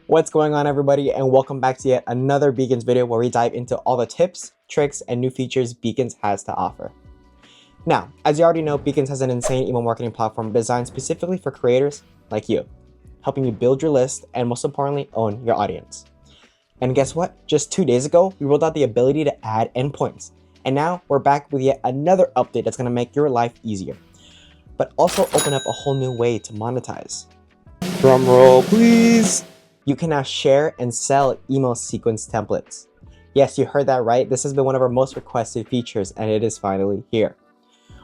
What's going on, everybody, and welcome back to yet another Beacons video where we dive into all the tips, tricks, and new features Beacons has to offer. Now, as you already know, Beacons has an insane email marketing platform designed specifically for creators like you, helping you build your list and, most importantly, own your audience. And guess what? Just 2 days ago, we rolled out the ability to add endpoints, and now we're back with yet another update that's going to make your life easier, but also open up a whole new way to monetize. Drum roll, please! You can now share and sell email sequence templates. Yes, you heard that right. This has been one of our most requested features, and it is finally here.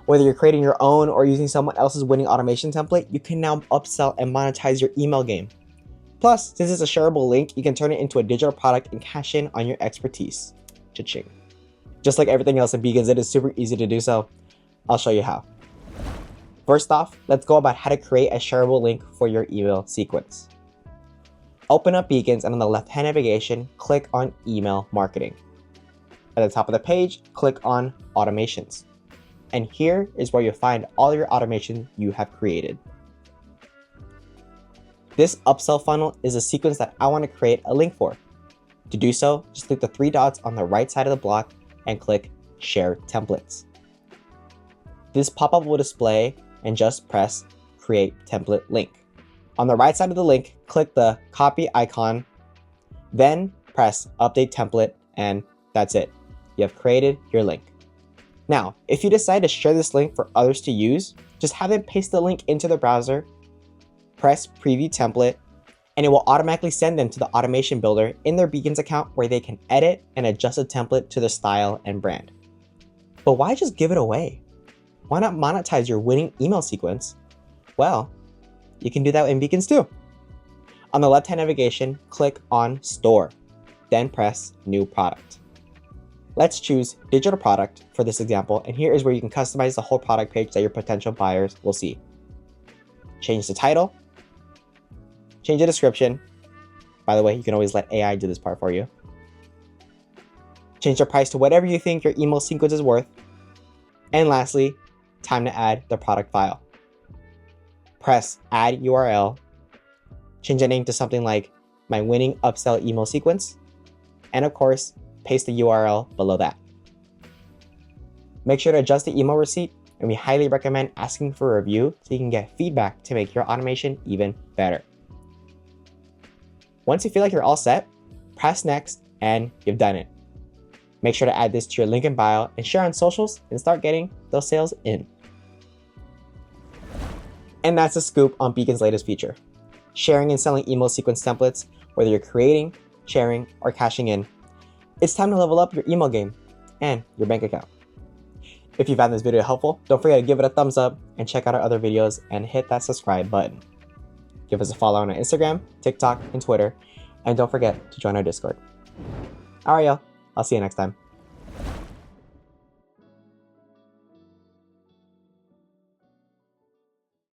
Whether you're creating your own or using someone else's winning automation template, you can now upsell and monetize your email game. Plus, since it's a shareable link, you can turn it into a digital product and cash in on your expertise. Cha-ching. Just like everything else in Beacons, it is super easy to do so. I'll show you how. First off, let's go about how to create a shareable link for your email sequence. Open up Beacons and on the left-hand navigation, click on Email Marketing. At the top of the page, click on Automations. And here is where you'll find all your automation you have created. This upsell funnel is a sequence that I want to create a link for. To do so, just click the 3 dots on the right side of the block and click Share Templates. This pop-up will display and just press Create Template Link. On the right side of the link, click the copy icon, then press Update Template, and that's it. You have created your link. Now, if you decide to share this link for others to use, just have them paste the link into the browser, press Preview Template, and it will automatically send them to the automation builder in their Beacons account where they can edit and adjust the template to their style and brand. But why just give it away? Why not monetize your winning email sequence? Well, you can do that in Beacons too. On the left-hand navigation, click on Store, then press New Product. Let's choose Digital Product for this example, and here is where you can customize the whole product page that your potential buyers will see. Change the title, change the description. By the way, you can always let AI do this part for you. Change the price to whatever you think your email sequence is worth. And lastly, time to add the product file. Press Add URL, change the name to something like My Winning Upsell Email Sequence, and of course, paste the URL below that. Make sure to adjust the email receipt, and we highly recommend asking for a review so you can get feedback to make your automation even better. Once you feel like you're all set, press Next, and you've done it. Make sure to add this to your link in bio and share on socials and start getting those sales in. And that's the scoop on Beacon's latest feature. Sharing and selling email sequence templates, whether you're creating, sharing, or cashing in. It's time to level up your email game and your bank account. If you found this video helpful, don't forget to give it a thumbs up and check out our other videos and hit that subscribe button. Give us a follow on our Instagram, TikTok, and Twitter, and don't forget to join our Discord. Alright, y'all. I'll see you next time.